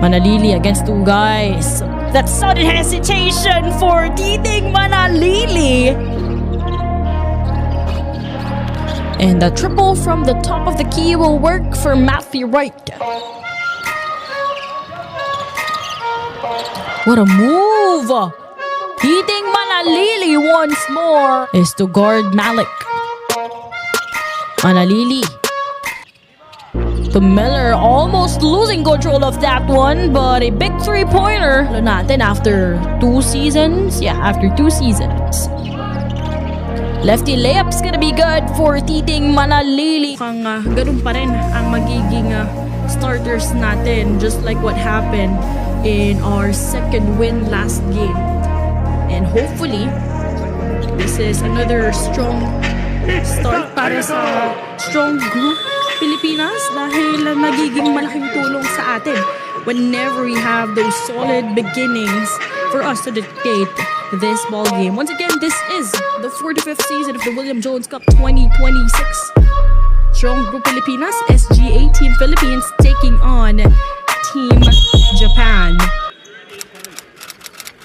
Manalili against two guys. That sudden hesitation for Titing Manalili. And the triple from the top of the key will work for Matthew Wright. What a move! Titing Manalili once more is to guard Malik. Manalili to Miller, almost losing control of that one, but a big three-pointer natin after 2 seasons. Yeah, after 2 seasons. Lefty layup's gonna be good for Titing Manalili. Ganun pa rin ang magiging starters natin, just like what happened in our second win last game. And hopefully, this is another strong start para sa strong group Pilipinas dahil nagiging malaking tulong sa atin whenever we have those solid beginnings for us to dictate this ball game. Once again, this is the 45th season of the William Jones Cup 2026. Strong Group Pilipinas, SGA Team Philippines taking on Team Japan.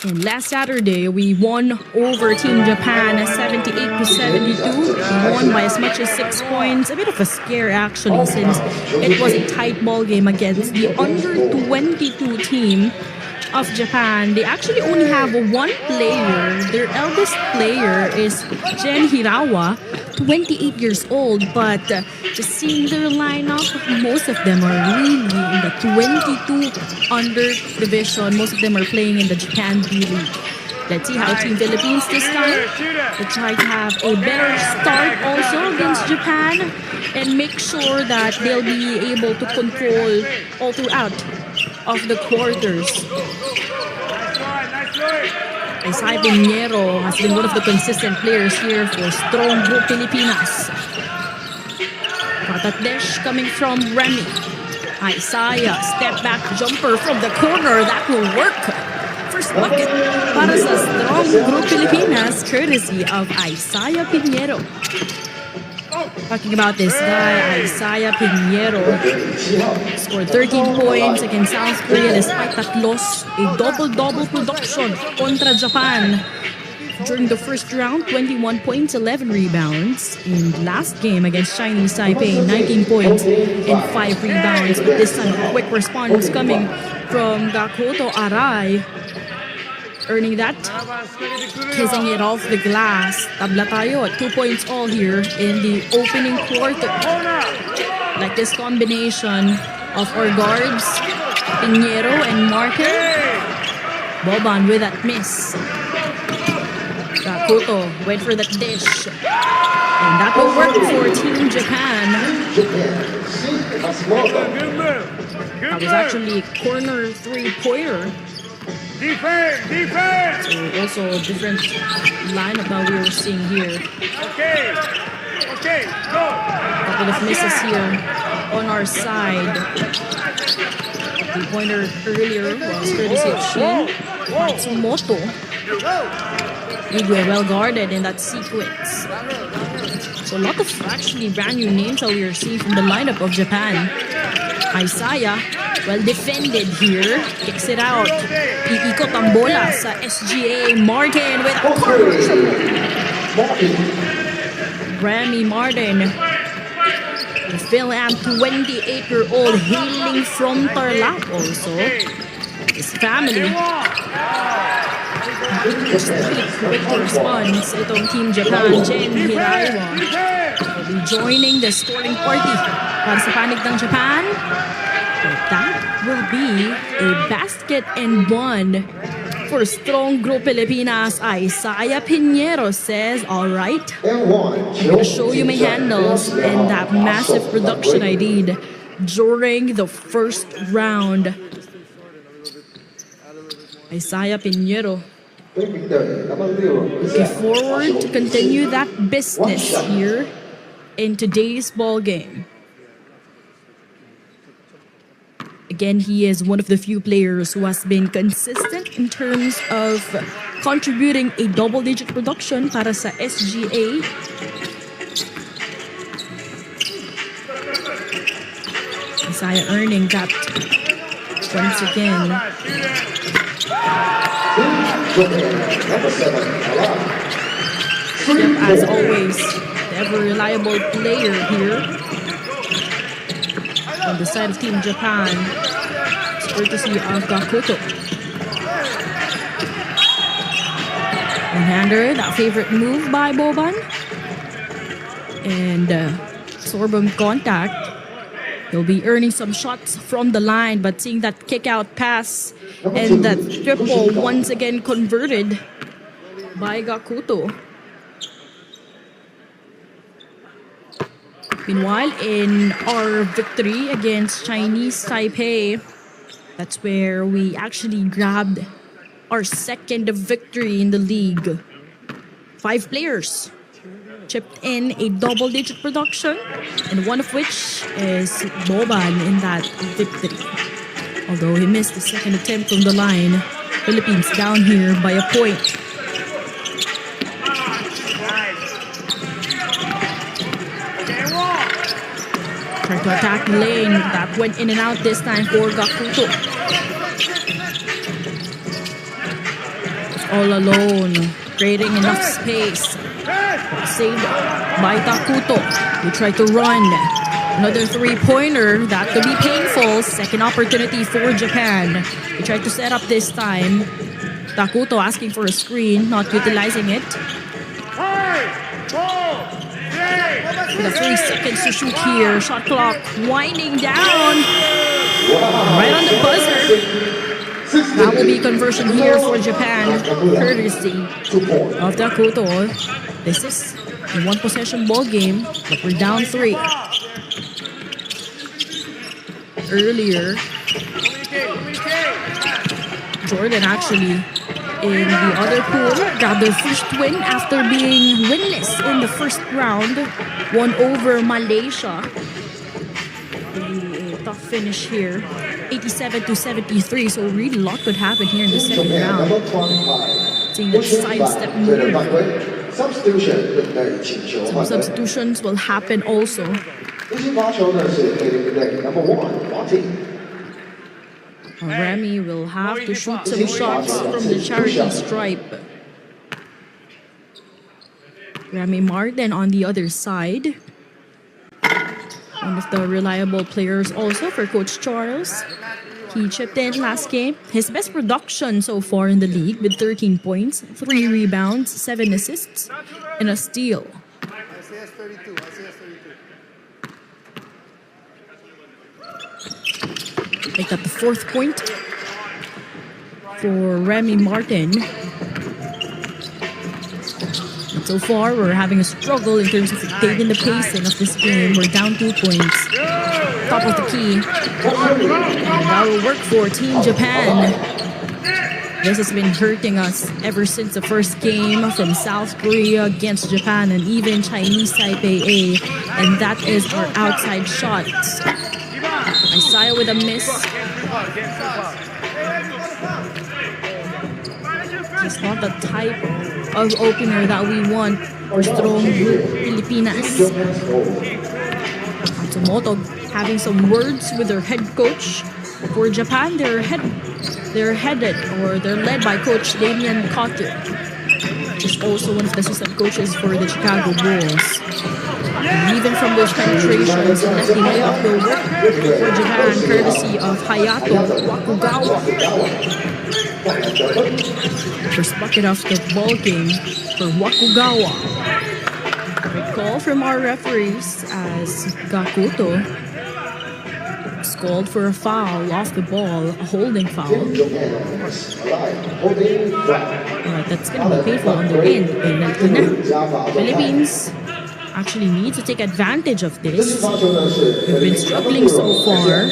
And last Saturday, we won over Team Japan 78-72. We won by as much as 6 points. A bit of a scare actually, since it was a tight ball game against the under-22 team of Japan. They actually only have one player. Their eldest player is Jen Hirawa, 28 years old, but just seeing their lineup, most of them are really in the 22 under division. Most of them are playing in the Japan B League. Let's see how Team Philippines this time will try to have a better start also against Japan and make sure that they'll be able to control all throughout of the quarters. Isai Pinheiro has been one of the consistent players here for Strong Group Pilipinas. Got that dish coming from Remy. Isaiah, step back jumper from the corner. That will work. First bucket para sa Strong Group Pilipinas, courtesy of Isaiah Pinheiro. Talking about this guy, Isaiah Pinheiro, scored 13 points against South Korea despite tatlos, a double-double production kontra Japan. During the first round, 21 points, 11 rebounds. In last game against Chinese Taipei, 19 points and 5 rebounds. But this time, a quick response coming from Gakoto Arai, earning that, kissing it off the glass. Tabla tayo at 2 points all here in the opening quarter. Like this combination of our guards, Pinheiro and Martin. Boban with that miss. Gakoto went for that dish. And that will work for Team Japan. That was actually a corner three-pointer. Defense! So also a different lineup that we were seeing here. Okay, go! A couple of misses here on our side. The pointer earlier was courtesy of Shin. Matsumoto. Igwe well guarded in that sequence. So a lot of actually brand new names that we are seeing from the lineup of Japan. Isaiah, well defended here. Kicks it out. Iikot ang bola sa SGA. Martin with a corner triple. Remy Martin. The Phil-Am 28-year-old hailing from Tarlac also. His family. Just a quick response. Itong Team Japan, Jen Hirawa, will be joining the scoring party para sa panig ng Japan. But that will be a basket and one for Strong Group Pilipinas. Isaiah Pinheiro says, alright, I'm gonna show you my handles and that massive production I did during the first round. Isaiah Pinheiro looking forward to continue that business here in today's ball game. Again, he is one of the few players who has been consistent in terms of contributing a double-digit production para sa SGA. Isaiah earning that once again. Yep, as always, the ever reliable player here on the side of Team Japan. It's courtesy of Gakuto. One-hander, that favorite move by Boban. And Sorbum contact. He'll be earning some shots from the line, but seeing that kick-out pass and that triple once again converted by Gakuto. Meanwhile, in our victory against Chinese Taipei, that's where we actually grabbed our second victory in the league. 5 players chipped in a double-digit production, and one of which is Boban in that victory. Although he missed the second attempt from the line, Philippines down here by a point. Trying to attack the lane. That went in and out this time for Gakuto. All alone, creating enough space. Saved by Gakuto. He tried to run. Another 3-pointer. That could be painful. Second opportunity for Japan. He tried to set up this time. Gakuto asking for a screen, not utilizing it. With 3 seconds to shoot here. Shot clock winding down. Right on the buzzer. That will be conversion here for Japan. Courtesy of Gakuto. This is a 1-possession ball game, but we're down 3. Earlier, Jordan actually in the other pool got their first win after being winless in the first round. Won over Malaysia. Really a tough finish here. 87-73, so really a lot could happen here in the second round. Seeing the sidestep move. Some substitutions will happen also. Remy will have to shoot some shots from the charity stripe. Remy Martin on the other side. One of the reliable players also for Coach Charles. He chipped in last game. His best production so far in the league with 13 points, 3 rebounds, 7 assists, and a steal. Make that the 4th point for Remy Martin. And so far, we're having a struggle in terms of taking the pacing of this game. We're down 2 points. Top of the key. And that will work for Team Japan. This has been hurting us ever since the first game from South Korea against Japan and even Chinese Taipei. And that is our outside shots. Isaiah with a miss. It's not the type of opener that we want for strong group Pilipinas. Matsumoto having some words with their head coach. For Japan, they're led by Coach Damian Cotter, which is also one of the assistant coaches for the Chicago Bulls. And even from those penetrations, lefty layup will work for Japan, courtesy of Hayato Wakugawa. First bucket of the ball game for Wakugawa. Great call from our referees as Gakuto is called for a foul off the ball, a holding foul. Alright, that's going to be painful on their end. Philippines actually need to take advantage of this. We've been struggling so far.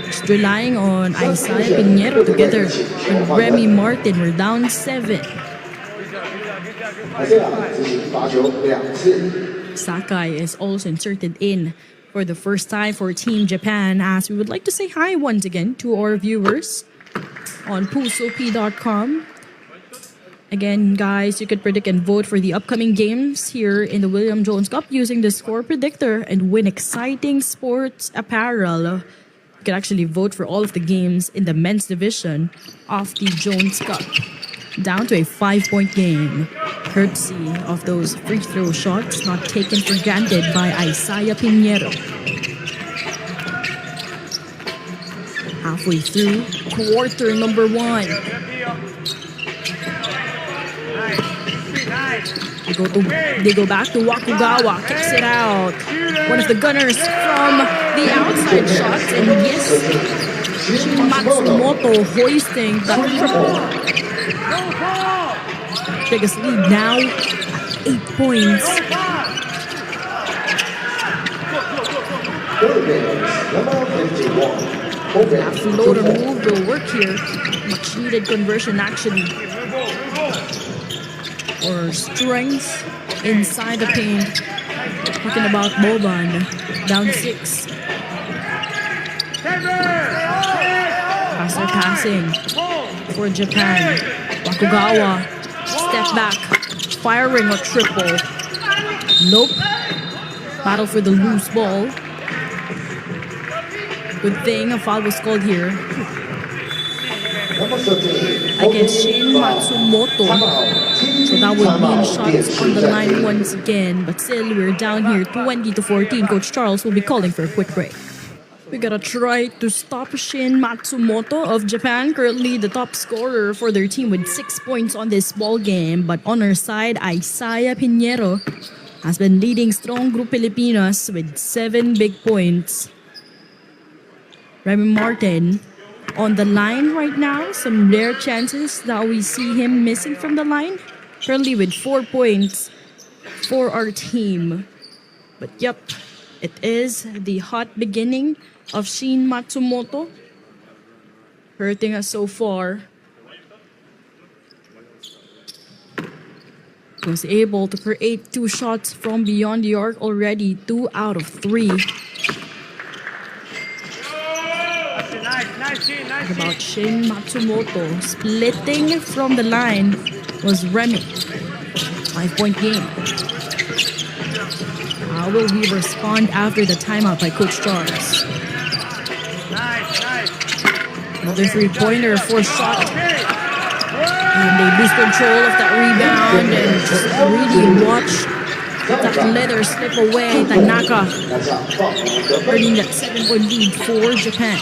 Just relying on Isaiah Pinheiro together with Remy Martin. We're down 7. Sakai is also inserted in for the first time for Team Japan, as we would like to say hi once again to our viewers on PulsoP.com. Again, guys, you could predict and vote for the upcoming games here in the William Jones Cup using the score predictor and win exciting sports apparel You can actually vote for all of the games in the men's division of the Jones Cup. Down to a 5-point game, courtesy of those free throw shots not taken for granted by Isaiah Pinheiro. Halfway through quarter number 1. They go back to Wakugawa, kicks it out. One of the gunners from the outside shots, and yes, Matsumoto hoisting the triple. Biggest lead now, 8 points. That floater move will work here. Much needed conversion actually. Or strength inside the paint. Talking about Boban, down 6. Faster passing for Japan. Wakugawa, step back, firing a triple. Nope. Battle for the loose ball. Good thing a foul was called here against Shin Matsumoto. So that would mean shots on the line once again. But still, we're down here 20-14. Coach Charles will be calling for a quick break. We gotta try to stop Shin Matsumoto of Japan, currently the top scorer for their team with 6 points on this ball game. But on our side, Isaiah Pinheiro has been leading strong group Pilipinas with 7 big points. Remy Martin on the line right now. Some rare chances that we see him missing from the line. Currently with 4 points for our team. But yep, it is the hot beginning of Shin Matsumoto. Hurting us so far. Was able to create 2 shots from beyond the arc already. 2 out of 3. What about Shin Matsumoto? Splitting from the line was Remy. 5-point game. How will we respond after the timeout by Coach Charles? Another 3-pointer, 4th shot. And they lose control of that rebound and just really watch that leather slip away. Tanaka earning that 7-point lead for Japan.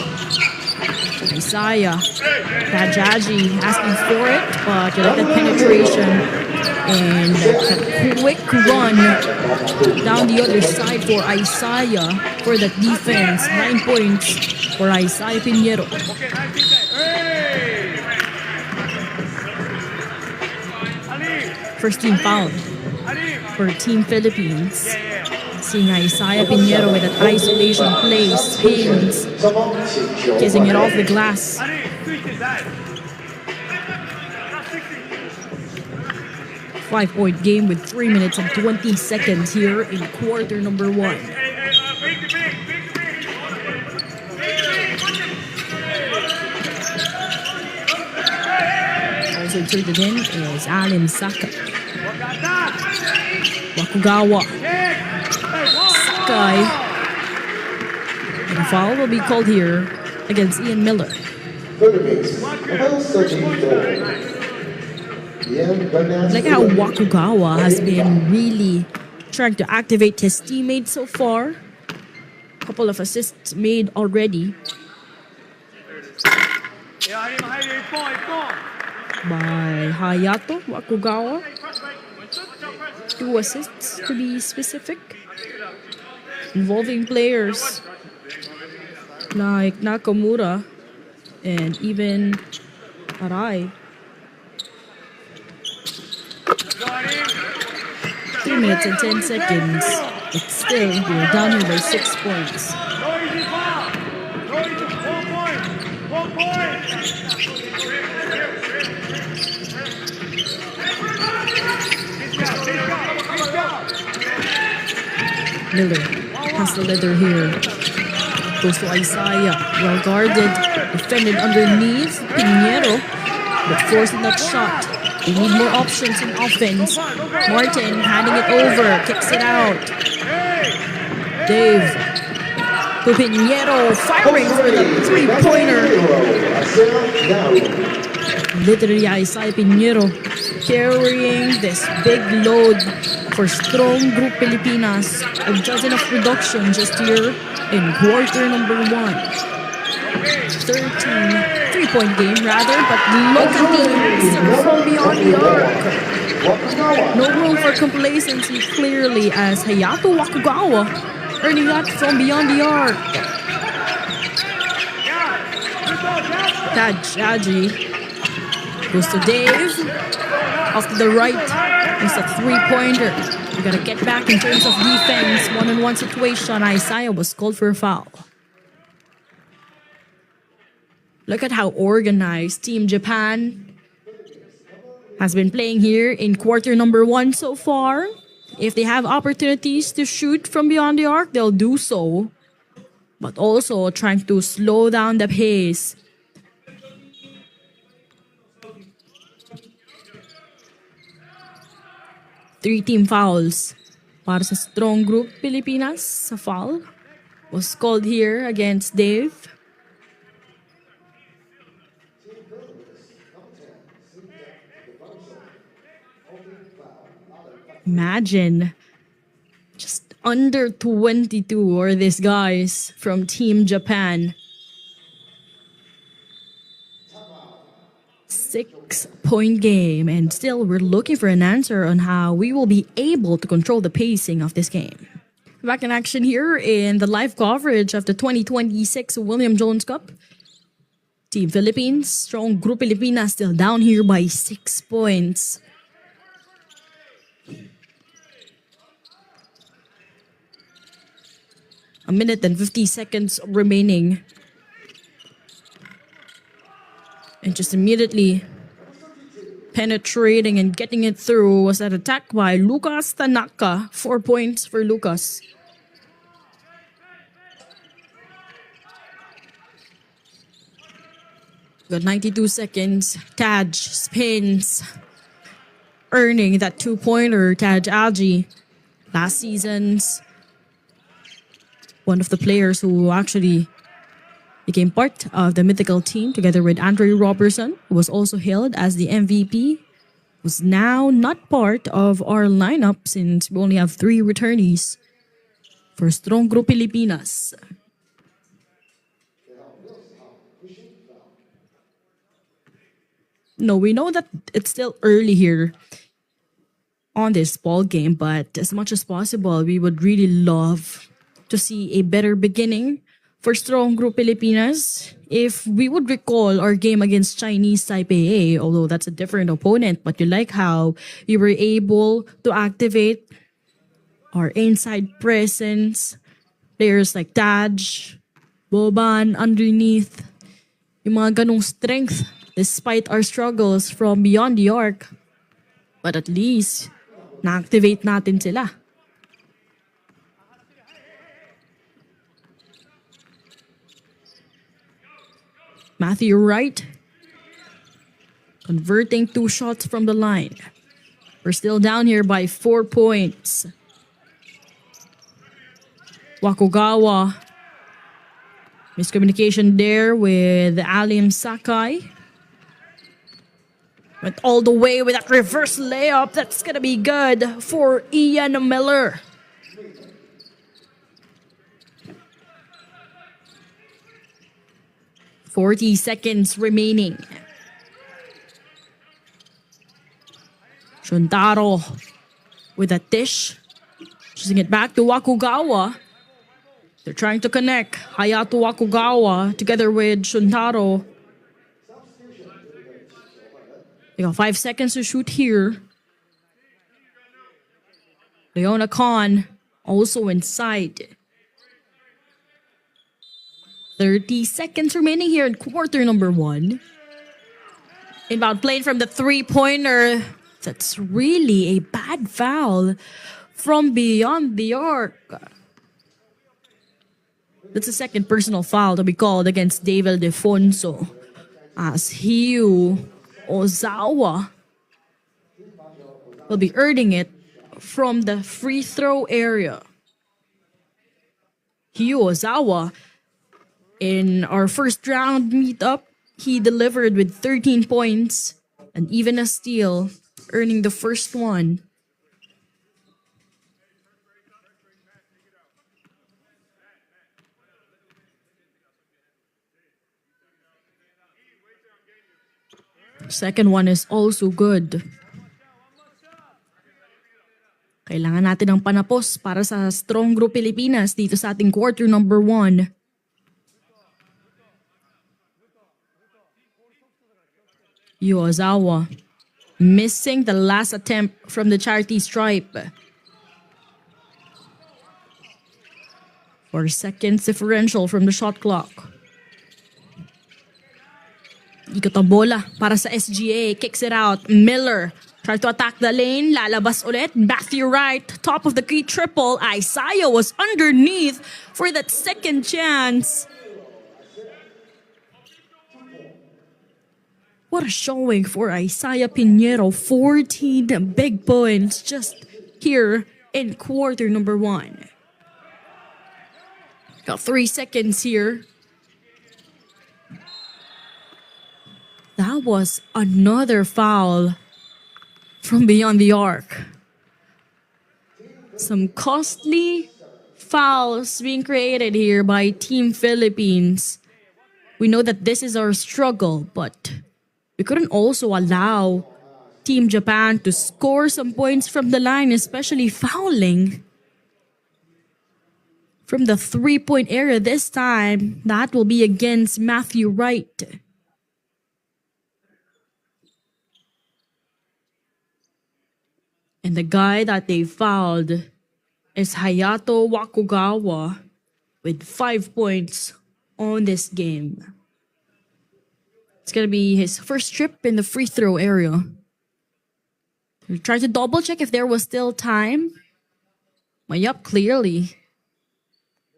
Isaiah Kajaji asking for it, but you like that penetration and that quick run down the other side for Isaiah for that defense. 9 points for Isaiah Pinheiro. First team foul for Team Philippines. Seeing Isaiah Pinheiro with that isolation play, spins, kissing it off the glass. 5-point game with 3 minutes and 20 seconds here in quarter number 1. Also inserted in is Allen Saka. Wakugawa. Sakai. And a foul will be called here against Ian Miller. Like how Wakugawa has been really trying to activate his teammates so far. A couple of assists made already by Hayato Wakugawa. 2 assists to be specific, involving players like Nakamura and even Arai. 3 minutes and 10 seconds, but still we're down here by 6 points. Miller has the leather here. Goes to Isaiah. Well guarded. Defended underneath. Pinheiro. But forcing that shot. They need more options in offense. Martin handing it over. Kicks it out. Dave to Pinheiro, firing for the three-pointer. Literally, Isaiah Pinheiro carrying this big load for strong group Pilipinas. A dozen of production just here in quarter number 1. 3-point game rather, but look at the answer from beyond the arc. No room for complacency clearly as Hayato Wakugawa earning that from beyond the arc. Tajaji goes to Dave. Off to the right. It's a three-pointer. We gotta get back in terms of defense. One-on-one situation. Isaiah was called for a foul. Look at how organized Team Japan has been playing here in quarter number 1 so far. If they have opportunities to shoot from beyond the arc, they'll do so. But also trying to slow down the pace. Three team fouls para sa strong group Pilipinas. A foul was called here against Dave. Imagine, just under 22 are these guys from Team Japan. 6-point game, and still we're looking for an answer on how we will be able to control the pacing of this game. Back in action here in the live coverage of the 2026 William Jones Cup. Team Philippines, strong group Pilipinas still down here by 6 points. A minute and 50 seconds remaining. And just immediately penetrating and getting it through was that attack by Lucas Tanaka. 4 points for Lucas. Got 92 seconds. Taj spins. Earning that 2-pointer. Taj Aji. Last season's one of the players who actually became part of the mythical team together with Andre Robertson, who was also hailed as the MVP, was now not part of our lineup since we only have 3 returnees for strong group Pilipinas. No, we know that it's still early here on this ball game, but as much as possible, we would really love to see a better beginning for strong group Pilipinas. If we would recall our game against Chinese Taipei, although that's a different opponent, but you like how we were able to activate our inside presence, players like Taj, Boban underneath, yung mga ganong strength despite our struggles from beyond the arc. But at least, na-activate natin sila. Matthew Wright converting 2 shots from the line. We're still down here by 4 points. Wakugawa. Miscommunication there with Alim Sakai. Went all the way with that reverse layup. That's gonna be good for Ian Miller. .40 seconds remaining. Shuntaro with a dish. Choosing it back to Wakugawa. They're trying to connect. Hayato Wakugawa together with Shuntaro. They got 5 seconds to shoot here. Leona Khan also inside. 30 seconds remaining here in quarter number 1. Inbound play from the 3-pointer. That's really a bad foul from beyond the arc. That's a second personal foul to be called against David Defonso, as Hiyu Ozawa will be earning it from the free throw area. Ozawa. In our first round meetup, he delivered with 13 points and even a steal, earning the first one. Second one is also good. Kailangan natin ng panapos para sa strong group Pilipinas dito sa ating quarter number 1. Ozawa missing the last attempt from the charity stripe. 4 seconds differential from the shot clock. Ikot ang bola para sa SGA. Kicks it out. Miller tries to attack the lane. Lalabas ulit. Matthew Wright. Top of the key triple. Isaiah was underneath for that second chance. What a showing for Isaiah Pinheiro. 14 big points just here in quarter number 1. Got 3 seconds here. That was another foul from beyond the arc. Some costly fouls being created here by Team Philippines. We know that this is our struggle, but we couldn't also allow Team Japan to score some points from the line, especially fouling. From the 3-point area this time, that will be against Matthew Wright. And the guy that they fouled is Hayato Wakugawa with 5 points on this game. It's going to be his first trip in the free throw area. We tried to double check if there was still time. Yup, clearly.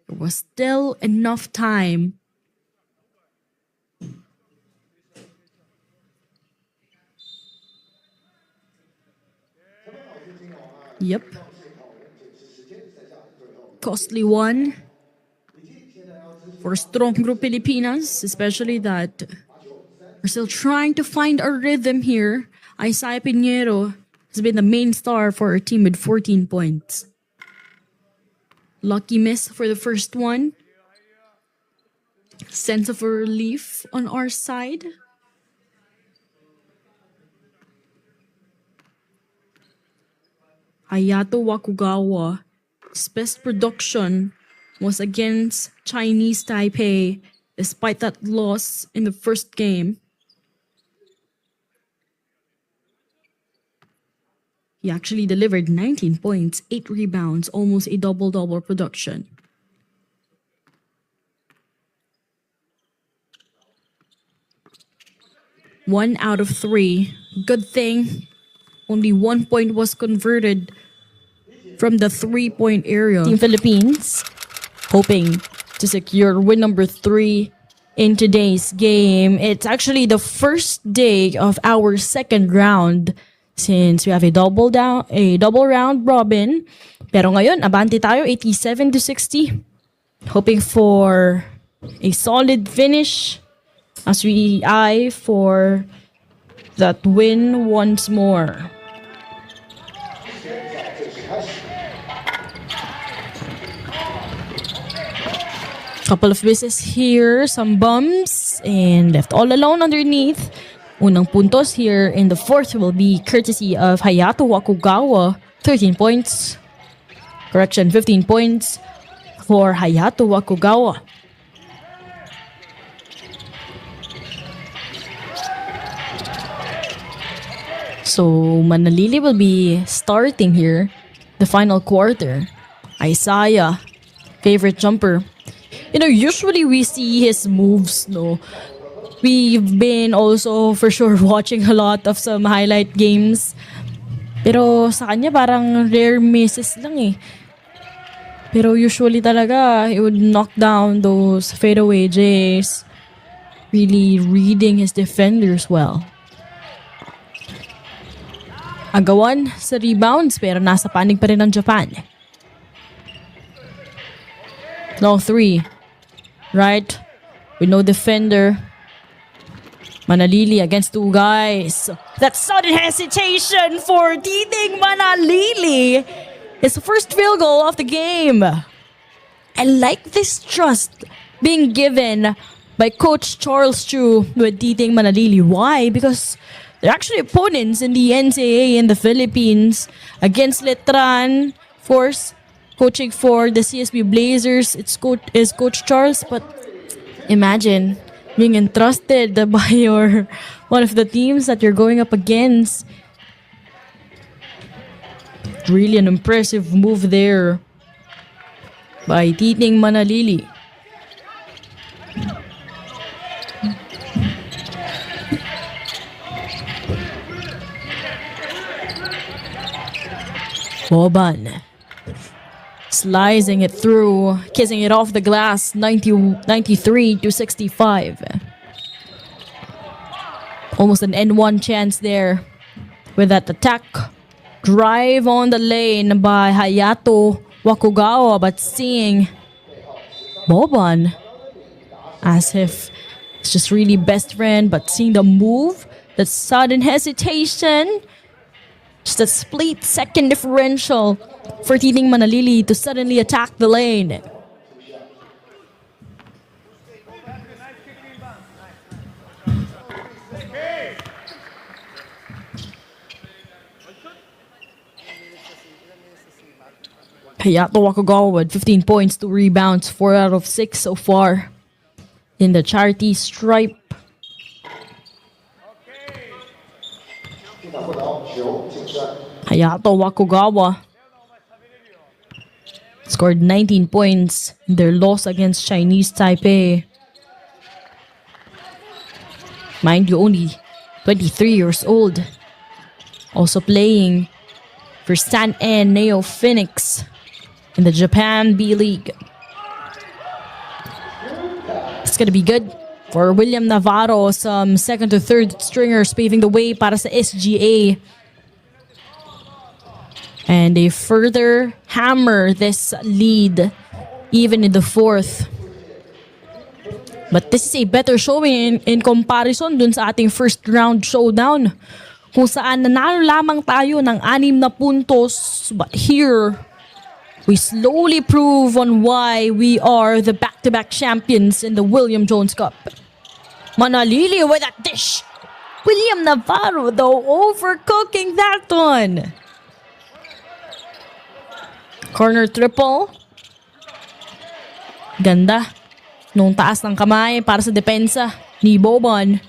There was still enough time. Yep. Costly one for strong group Pilipinas, especially that we're still trying to find our rhythm here. Isaiah Pinheiro has been the main star for our team with 14 points. Lucky miss for the first one. Sense of relief on our side. Hayato Wakugawa's best production was against Chinese Taipei, despite that loss in the first game. He actually delivered 19 points, 8 rebounds, almost a double-double production. One out of 3. Good thing only 1 point was converted from the 3-point area. Team Philippines hoping to secure win number 3 in today's game. It's actually the first day of our second round since we have a double round robin. Pero ngayon, abante tayo 87-60. Hoping for a solid finish as we eye for that win once more. Couple of misses here, some bumps, and left all alone underneath. Unang puntos here in the fourth will be courtesy of Hayato Wakugawa, 13 points. 15 points for Hayato Wakugawa. So Manalili will be starting here the final quarter. Isaiah, favorite jumper. You know, usually we see his moves, no? We've been also for sure watching a lot of some highlight games. Pero sa kanya parang rare misses lang eh. Pero usually talaga, he would knock down those fadeaway J's. Really reading his defenders well. Agawan sa rebounds pero nasa panig pa rin ng Japan. Long three. Right? With no defender. Manalili against two guys. That sudden hesitation for Titing Manalili. His first field goal of the game. I like this trust being given by Coach Charles Chu with Titing Manalili. Why? Because they're actually opponents in the NCAA in the Philippines. Against Letran, of course, coaching for the CSB Blazers, it's Coach Charles. But imagine being entrusted by one of the teams that you're going up against. Really an impressive move there by Titing Manalili. Boban slicing it through, kissing it off the glass, 93 to 65. Almost an N1 chance there with that attack. Drive on the lane by Hayato Wakugawa, but seeing Boban as if it's just really best friend, but seeing the move, the sudden hesitation, just a split second differential for Titing Manalili to suddenly attack the lane. Hayato Wakugawa with 15 points, 2 rebounds, 4 out of 6 so far in the charity stripe. Hayato Wakugawa scored 19 points in their loss against Chinese Taipei. Mind you, only 23 years old. Also playing for Stan N Neo Phoenix in the Japan B-League. It's gonna be good for William Navarro. Some second to third stringers paving the way para sa SGA. And they further hammer this lead even in the fourth. But this is a better showing in comparison dun sa ating first round showdown, kung saan nanalo lamang tayo ng 6 na puntos. But here, we slowly prove on why we are the back-to-back champions in the William Jones Cup. Manalili with that dish. William Navarro though overcooking that one. Corner triple. Ganda nung taas ng kamay para sa depensa ni Boban.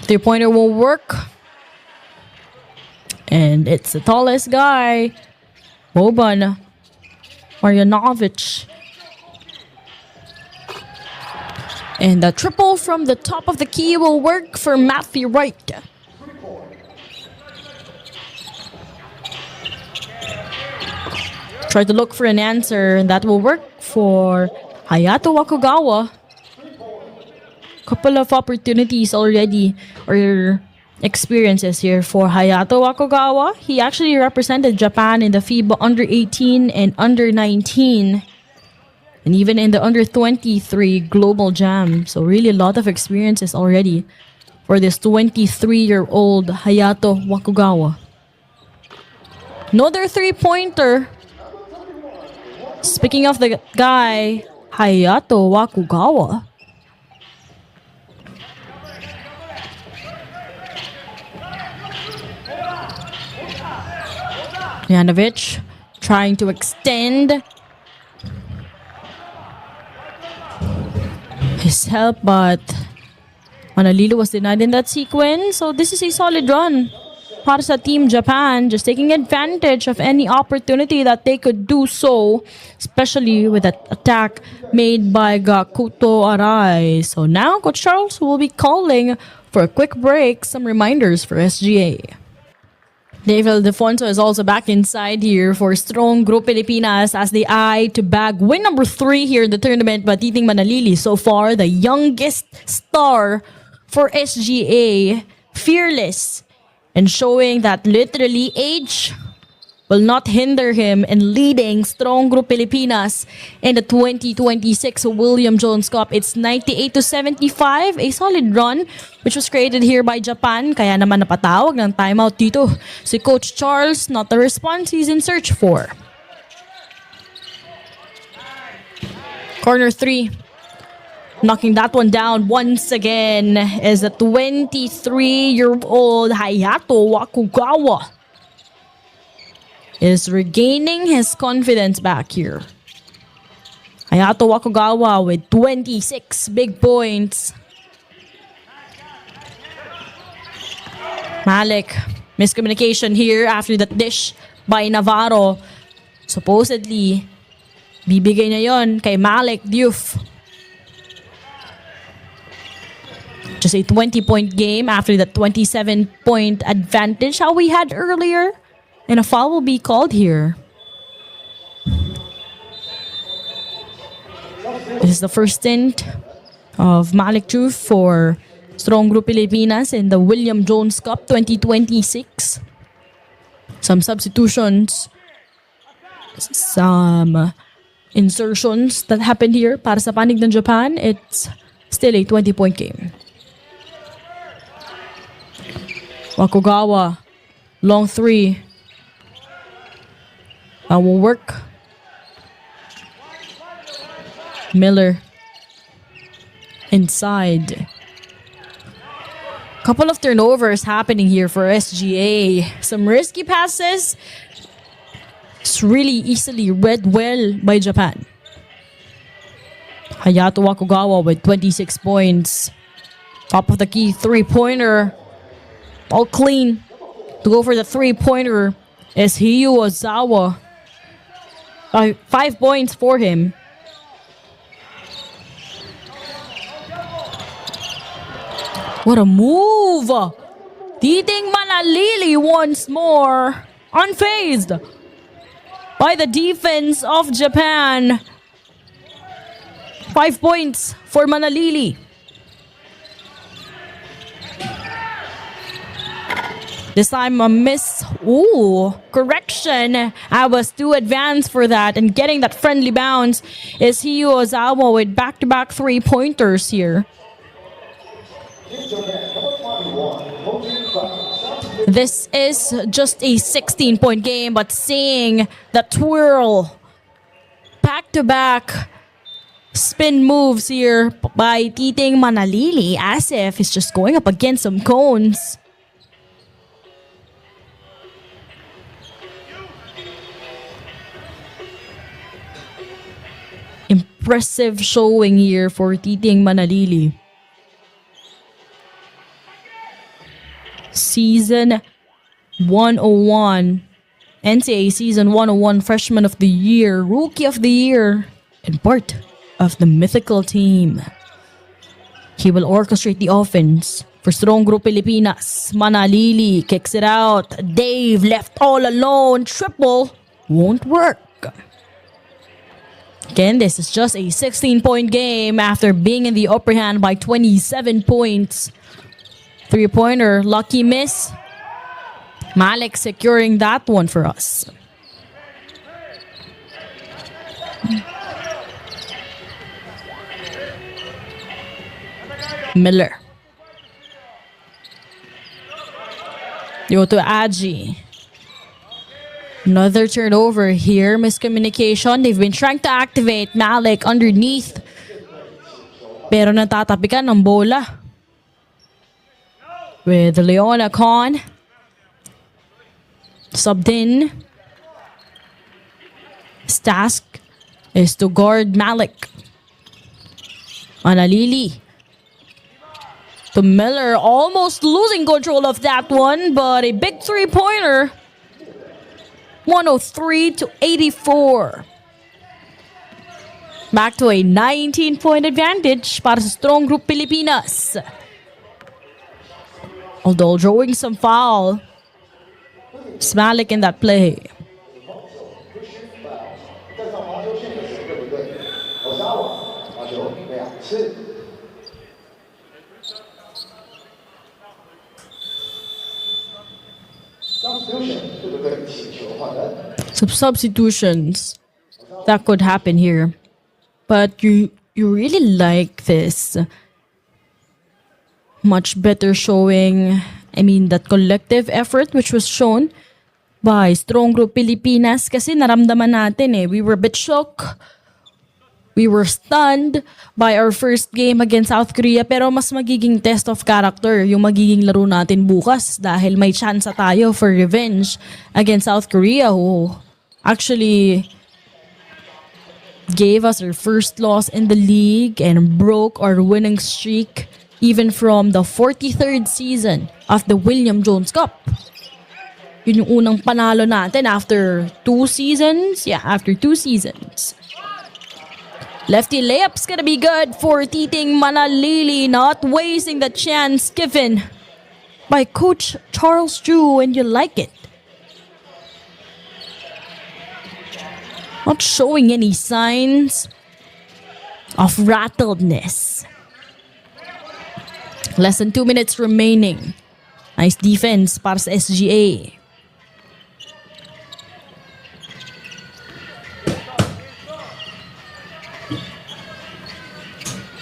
3-pointer will work. And it's the tallest guy, Boban Marjanovic. And the triple from the top of the key will work for Matthew Wright. Try to look for an answer, and that will work for Hayato Wakugawa. Couple of opportunities already, or experiences here for Hayato Wakugawa. He actually represented Japan in the FIBA Under 18 and Under 19. And even in the Under 23 Global Jam. So really a lot of experiences already for this 23-year-old Hayato Wakugawa. Another 3-pointer. Speaking of the guy, Hayato Wakugawa. Janovic trying to extend his help, but Manalili was denied in that sequence. So this is a solid run para sa Team Japan, just taking advantage of any opportunity that they could do so, especially with that attack made by Gakuto Arai. So now Coach Charles will be calling for a quick break. Some reminders for SGA. David Defonso is also back inside here for Strong Group Pilipinas as they eye to bag win number 3 here in the tournament. But Titing Manalili, so far the youngest star for SGA, fearless and showing that literally age will not hinder him in leading Strong Group Pilipinas in the 2026 William Jones Cup. It's 98-75, a solid run which was created here by Japan. Kaya naman napatawag ng timeout dito si Coach Charles, not the response he's in search for. Corner 3. Knocking that one down once again is the 23-year-old Hayato Wakugawa. Is regaining his confidence back here. Hayato Wakugawa with 26 big points. Malik, miscommunication here after that dish by Navarro. Supposedly, bibigay na yon kay Malik Diouf. Just a 20-point game after that 27-point advantage how we had earlier. And a foul will be called here. This is the first stint of Malik Diouf for Strong Group Pilipinas in the William Jones Cup 2026. Some substitutions, some insertions that happened here para sa panig ng Japan. It's still a 20-point game. Wakugawa, long 3. Will work. Miller inside. Couple of turnovers happening here for SGA. Some risky passes. It's really easily read well by Japan. Hayato Wakugawa with 26 points. Top of the key 3-pointer. All clean. To go for the 3-pointer is Hiyu Ozawa. 5 points for him. What a move! Titing Manalili once more. Unfazed by the defense of Japan. 5 points for Manalili. This time a miss. Ooh, correction. I was too advanced for that. And getting that friendly bounce is Hiyu Ozawa with back-to-back 3-pointers here. This is just a 16-point game, but seeing the twirl, back-to-back spin moves here by Titing Manalili as if he's just going up against some cones. Impressive showing here for Titing Manalili. Season 101. NCAA Season 101 Freshman of the Year, Rookie of the Year, and part of the mythical team. He will orchestrate the offense for Strong Group Pilipinas. Manalili kicks it out. Dave left all alone. Triple won't work. Again, this is just a 16-point game after being in the upper hand by 27 points. 3-pointer, lucky miss. Malik securing that one for us. Miller. Yo to Aji. Another turnover here. Miscommunication. They've been trying to activate Malik underneath. Pero natatapikan ng bola. With Leona Khan. Subbed in. His task is to guard Malik. Manalili. To Miller. Almost losing control of that one. But a big 3-pointer. 103-84. Back to a 19-point advantage para sa Strong Group Pilipinas. Although drawing some foul, Malik in that play. Substitutions that could happen here, but you really like this much better showing. I mean, that collective effort which was shown by Strong Group Pilipinas, kasi naramdaman natin we were a bit shook. We were stunned by our first game against South Korea, pero mas magiging test of character yung magiging laro natin bukas dahil may chance tayo for revenge against South Korea, who actually gave us our first loss in the league and broke our winning streak even from the 43rd season of the William Jones Cup. Yun yung unang panalo natin after 2 seasons. Yeah, after 2 seasons. Lefty layup's gonna be good for Titing Manalili, not wasting the chance given by Coach Charles Drew, and you like it. Not showing any signs of rattledness. Less than 2 minutes remaining. Nice defense para sa SGA.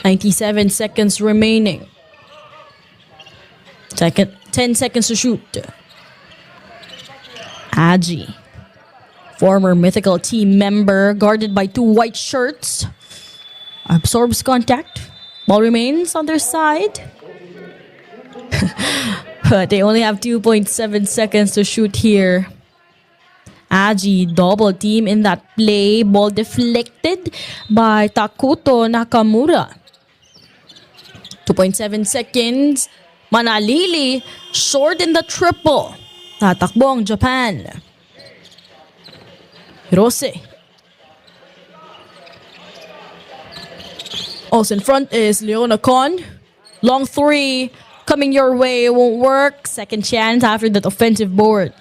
$97 seconds remaining. 10 seconds to shoot. Aji, former mythical team member, guarded by 2 white shirts, absorbs contact. Ball remains on their side. But they only have 2.7 seconds to shoot here. Aji double team in that play. Ball deflected by Takuto Nakamura. 2.7 seconds. Manalili short in the triple. Tatakbo ang Japan. Hirose. Also in front is Leona Con. Long 3 coming your way. It won't work. Second chance after that offensive board.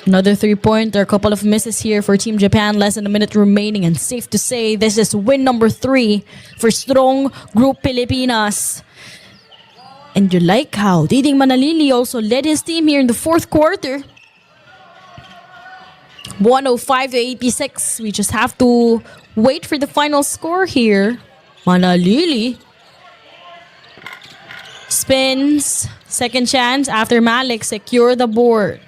Another 3-pointer, a couple of misses here for Team Japan. Less than a minute remaining, and safe to say this is win number 3 for Strong Group Pilipinas. And you like how Titing Manalili also led his team here in the 4th quarter. 105-86. We just have to wait for the final score here. Manalili spins. Second chance after Malik secure the board.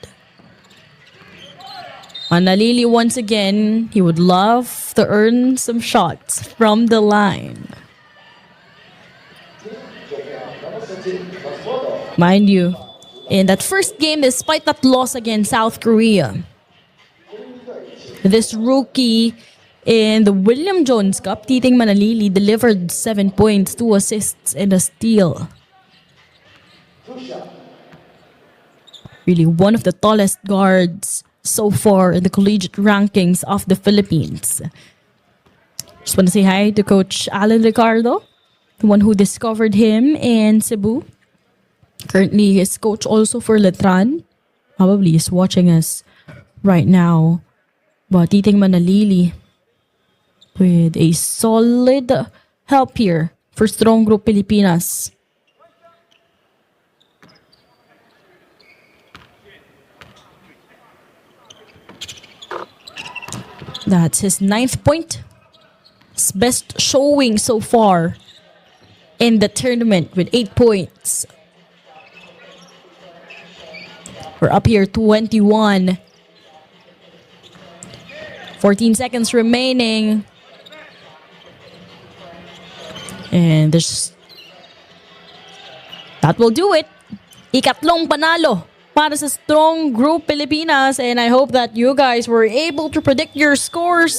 Manalili once again, he would love to earn some shots from the line. Mind you, in that first game, despite that loss against South Korea, this rookie in the William Jones Cup, Titing Manalili, delivered 7 points, 2 assists, and a steal. Really one of the tallest guards so far in the collegiate rankings of the Philippines. Just want to say hi to Coach Alan Ricardo, the one who discovered him in Cebu. Currently, his coach also for Letran. Probably is watching us right now. But Titing Manalili with a solid help here for Strong Group Pilipinas. That's his 9th point. His best showing so far in the tournament with 8 points. We're up here 21. 14 seconds remaining. And that will do it. Ikatlong panalo para sa Strong Group Pilipinas, and I hope that you guys were able to predict your scores.